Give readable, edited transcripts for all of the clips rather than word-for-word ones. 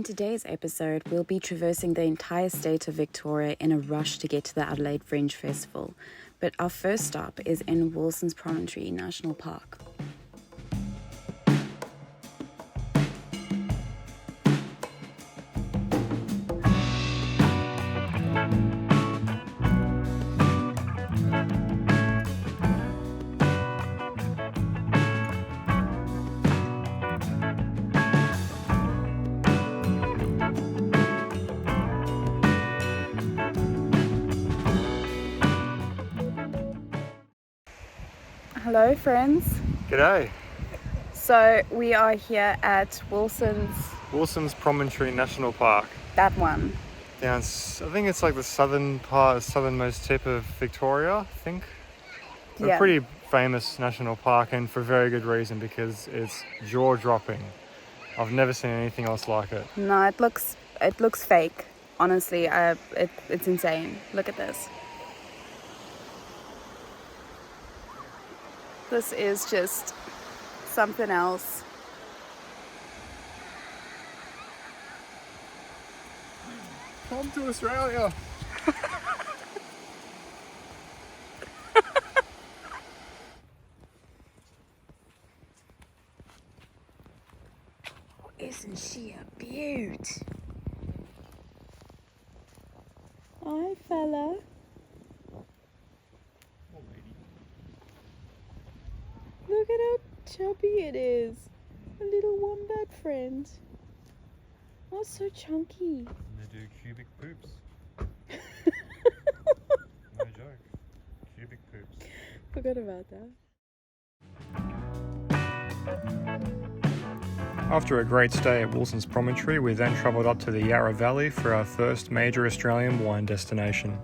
In today's episode, we'll be traversing the entire state of Victoria in a rush to get to the Adelaide Fringe Festival. But our first stop is in Wilson's Promontory National Park. Hello friends. G'day. So we are here at Wilson's Promontory National Park. that one. Down, I think it's like the southernmost tip of Victoria, I think. It's a pretty famous national park, and for very good reason, because it's jaw-dropping. I've never seen anything else like it. No, it looks fake. Honestly, it's insane. Look at this. This is just something else. Come to Australia. Isn't she a beaut? Hi, fella. Look at how chubby it is. A little wombat friend. Oh, so chunky. They do cubic poops. No joke. Cubic poops. Forgot about that. After a great stay at Wilson's Promontory, we then travelled up to the Yarra Valley for our first major Australian wine destination.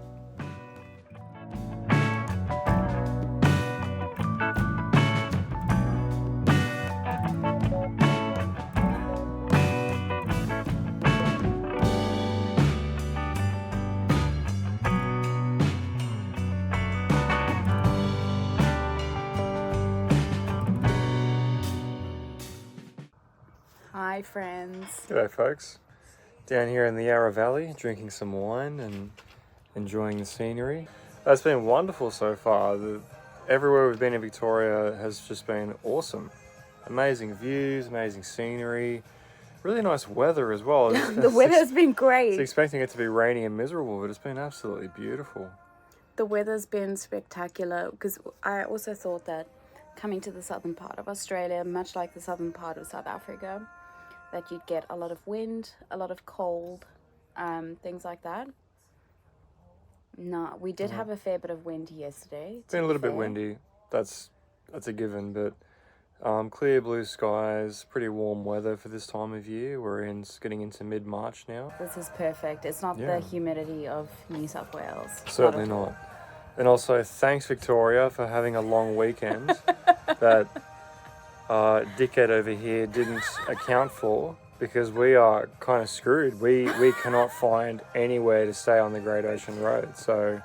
Hi, friends. G'day folks. Down here in the Yarra Valley, drinking some wine and enjoying the scenery. It's been wonderful so far. Everywhere we've been in Victoria has just been awesome. Amazing views, amazing scenery, really nice weather as well. The weather's been great. It's expecting it to be rainy and miserable, but it's been absolutely beautiful. The weather's been spectacular, because I also thought that coming to the southern part of Australia, much like the southern part of South Africa, that you'd get a lot of wind, a lot of cold, things like that. No, we did have a fair bit of wind yesterday. It's been a little bit windy. That's a given, but clear blue skies, pretty warm weather for this time of year. We're getting into mid-March now. This is perfect. It's not the humidity of New South Wales. Certainly not. And also, thanks Victoria for having a long weekend that dickhead over here didn't account for, because we are kind of screwed. We cannot find anywhere to stay on the Great Ocean Road. So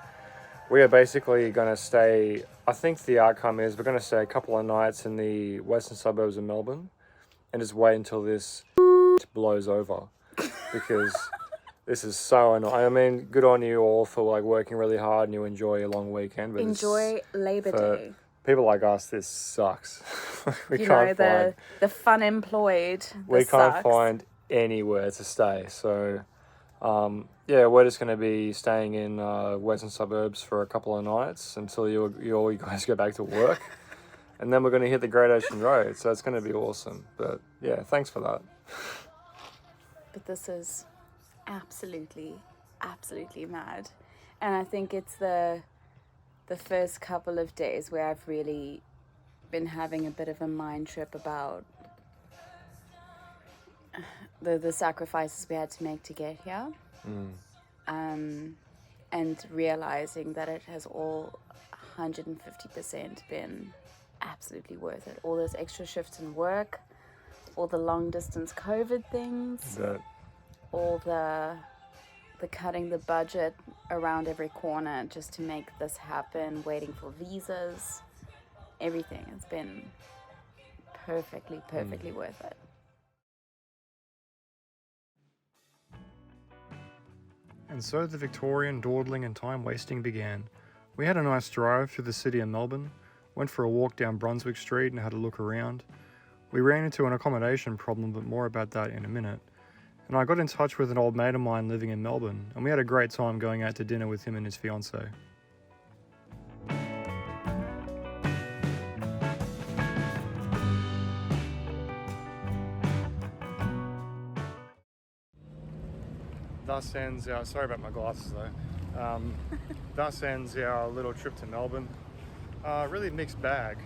we are basically going to stay, I think the outcome is we're going to stay a couple of nights in the western suburbs of Melbourne and just wait until this blows over, because this is so annoying. I mean, good on you all for working really hard and you enjoy your long weekend. But enjoy Labor Day. People like us, this sucks. The fun employed. We can't find anywhere to stay. So, we're just going to be staying in western suburbs for a couple of nights until you guys go back to work. And then we're going to hit the Great Ocean Road. So it's going to be awesome. But yeah, thanks for that. But this is absolutely mad. And I think it's the first couple of days where I've really been having a bit of a mind trip about the sacrifices we had to make to get here. And realizing that it has all 150% been absolutely worth it. All those extra shifts in work, all the long distance COVID things, all the cutting the budget around every corner just to make this happen, waiting for visas, everything. It's been perfectly worth it. And so the Victorian dawdling and time wasting began. We had a nice drive through the city of Melbourne, went for a walk down Brunswick Street and had a look around. We ran into an accommodation problem, but more about that in a minute. And I got in touch with an old mate of mine living in Melbourne, and we had a great time going out to dinner with him and his fiancée. Thus ends our, sorry about my glasses though, thus ends our little trip to Melbourne. Really mixed bag.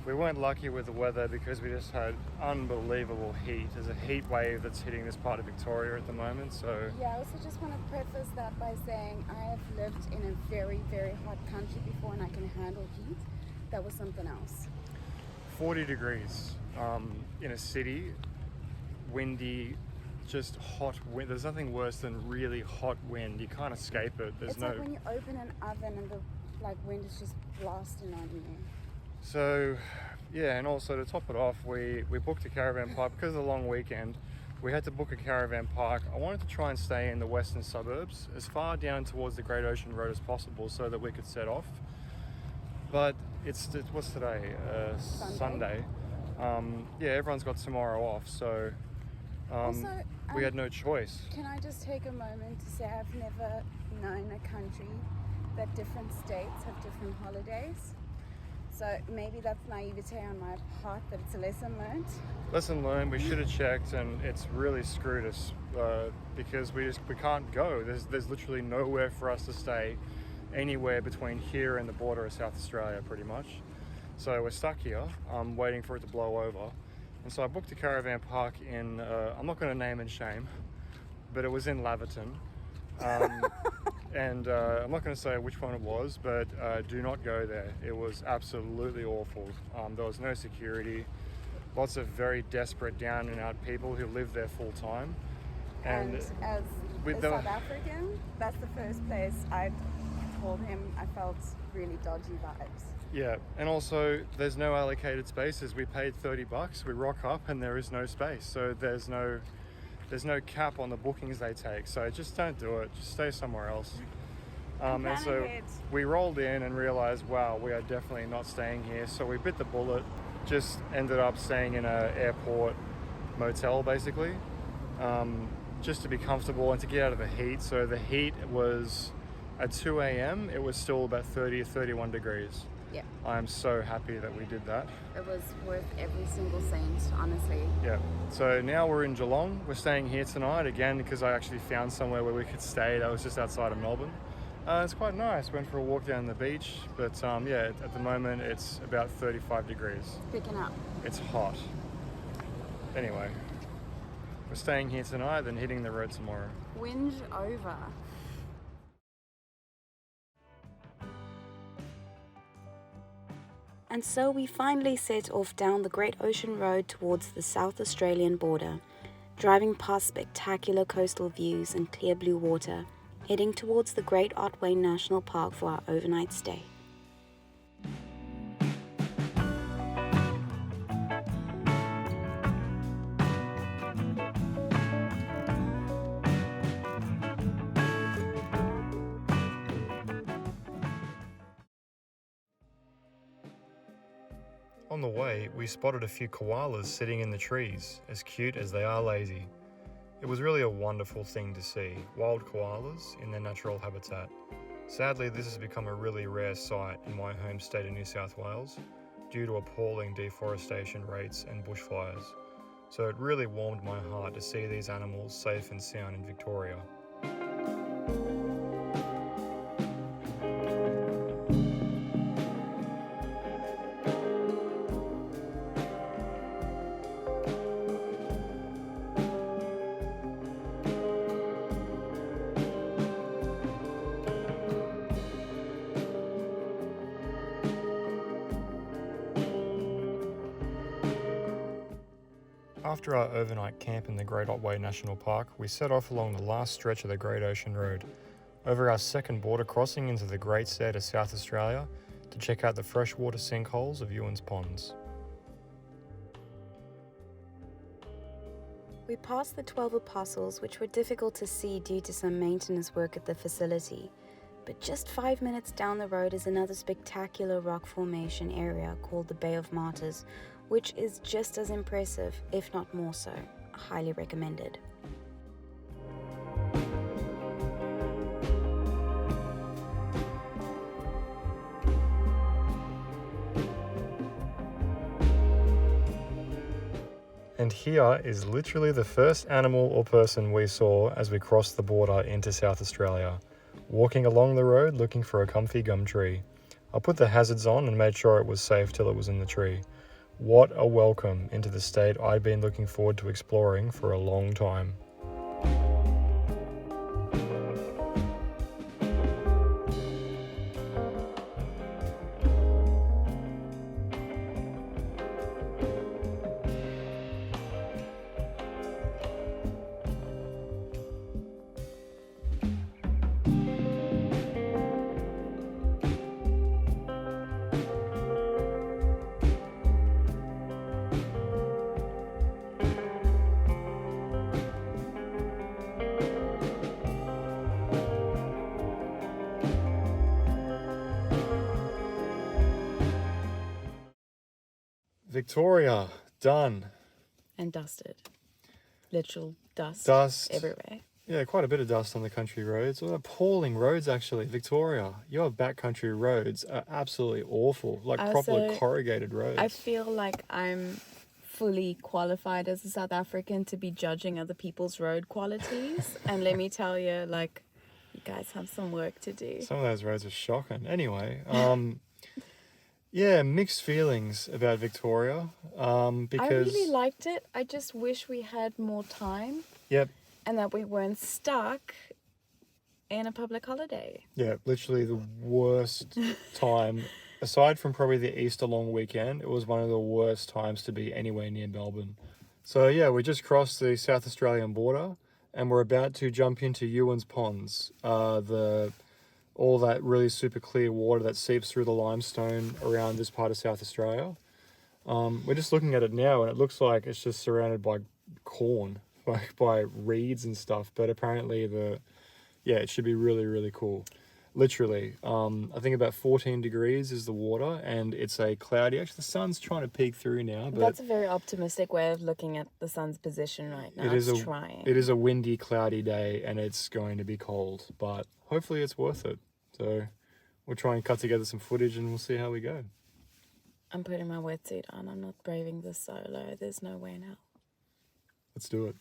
We weren't lucky with the weather because we just had unbelievable heat. There's a heat wave that's hitting this part of Victoria at the moment, so... Yeah, I also just want to preface that by saying I have lived in a very, very hot country before and I can handle heat. That was something else. 40 degrees in a city, windy, just hot wind. There's nothing worse than really hot wind. You can't escape it. It's like when you open an oven and the wind is just blasting on you. So, yeah, and also to top it off, we booked a caravan park because of the long weekend. We had to book a caravan park. I wanted to try and stay in the western suburbs, as far down towards the Great Ocean Road as possible, so that we could set off. But it's what's today? Sunday. Yeah, everyone's got tomorrow off, so also, we had no choice. Can I just take a moment to say I've never known a country that different states have different holidays. So maybe that's naivete on my part, that it's a lesson learned. Lesson learned, we should have checked, and it's really screwed us because we can't go. There's literally nowhere for us to stay anywhere between here and the border of South Australia, pretty much. So we're stuck here, waiting for it to blow over. And so I booked a caravan park in, I'm not going to name and shame, but it was in Laverton. And I'm not going to say which one it was, but do not go there. It was absolutely awful. There was no security, lots of very desperate, down and out people who live there full time. And as a South African, that's the first place I told him I felt really dodgy vibes. Yeah, and also there's no allocated spaces. We paid $30, we rock up and there is no space. So there's no cap on the bookings they take. So just don't do it, just stay somewhere else. And so we rolled in and realized, wow, we are definitely not staying here. So we bit the bullet, just ended up staying in an airport motel basically, just to be comfortable and to get out of the heat. So the heat was at 2 a.m, it was still about 30 or 31 degrees. Yeah. I'm so happy that we did that. It was worth every single cent, honestly. Yeah. So now we're in Geelong. We're staying here tonight again because I actually found somewhere where we could stay that was just outside of Melbourne. It's quite nice. Went for a walk down the beach, but yeah, at the moment it's about 35 degrees. Picking up. It's hot. Anyway, we're staying here tonight, then hitting the road tomorrow. Whinge over. And so we finally set off down the Great Ocean Road towards the South Australian border, driving past spectacular coastal views and clear blue water, heading towards the Great Otway National Park for our overnight stay. On the way, we spotted a few koalas sitting in the trees, as cute as they are lazy. It was really a wonderful thing to see, wild koalas in their natural habitat. Sadly, this has become a really rare sight in my home state of New South Wales due to appalling deforestation rates and bushfires. So it really warmed my heart to see these animals safe and sound in Victoria. After our overnight camp in the Great Otway National Park, we set off along the last stretch of the Great Ocean Road, over our second border crossing into the great state of South Australia to check out the freshwater sinkholes of Ewens ponds. we passed the 12 Apostles, which were difficult to see due to some maintenance work at the facility. But just 5 minutes down the road is another spectacular rock formation area called the Bay of Martyrs, which is just as impressive, if not more so. Highly recommended. And here is literally the first animal or person we saw as we crossed the border into South Australia, walking along the road looking for a comfy gum tree. I put the hazards on and made sure it was safe till it was in the tree. What a welcome into the state I'd been looking forward to exploring for a long time. Victoria, done. And dusted. Literal dust. Dust. Everywhere. Yeah, quite a bit of dust on the country roads. Well, appalling roads, actually. Victoria, your backcountry roads are absolutely awful. Like properly corrugated roads. I feel like I'm fully qualified as a South African to be judging other people's road qualities. And let me tell you, like, you guys have some work to do. Some of those roads are shocking. Anyway, yeah, mixed feelings about Victoria. Because I really liked it. I just wish we had more time. Yep. And that we weren't stuck in a public holiday. Yeah, literally the worst time. Aside from probably the Easter long weekend, it was one of the worst times to be anywhere near Melbourne. So yeah, we just crossed the South Australian border and we're about to jump into Ewens ponds. All that really super clear water that seeps through the limestone around this part of South Australia. We're just looking at it now and it looks like it's just surrounded by corn. By reeds and stuff, but apparently it should be really, really cool. Literally, I think about 14 degrees is the water, and it's a cloudy. Actually, the sun's trying to peek through now. But that's a very optimistic way of looking at the sun's position right now. It is a windy, cloudy day, and it's going to be cold, but hopefully it's worth it. So we'll try and cut together some footage, and we'll see how we go. I'm putting my wetsuit on. I'm not braving this solo. There's no way in hell. Let's do it.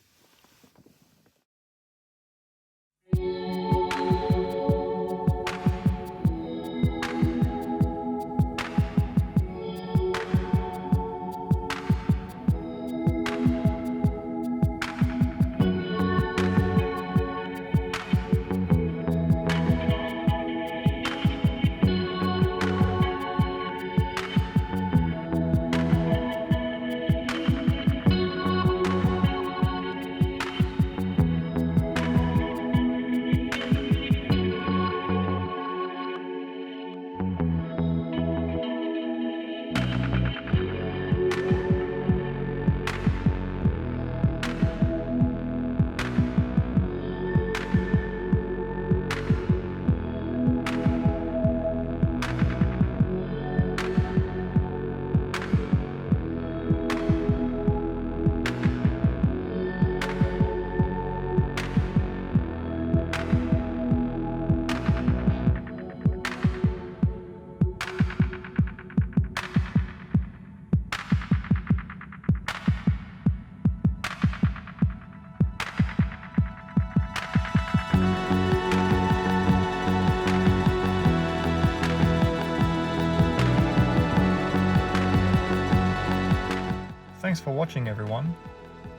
Thanks for watching, everyone.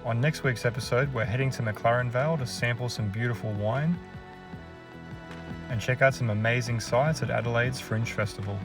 On next week's episode, we're heading to McLaren Vale to sample some beautiful wine and check out some amazing sights at Adelaide's Fringe Festival.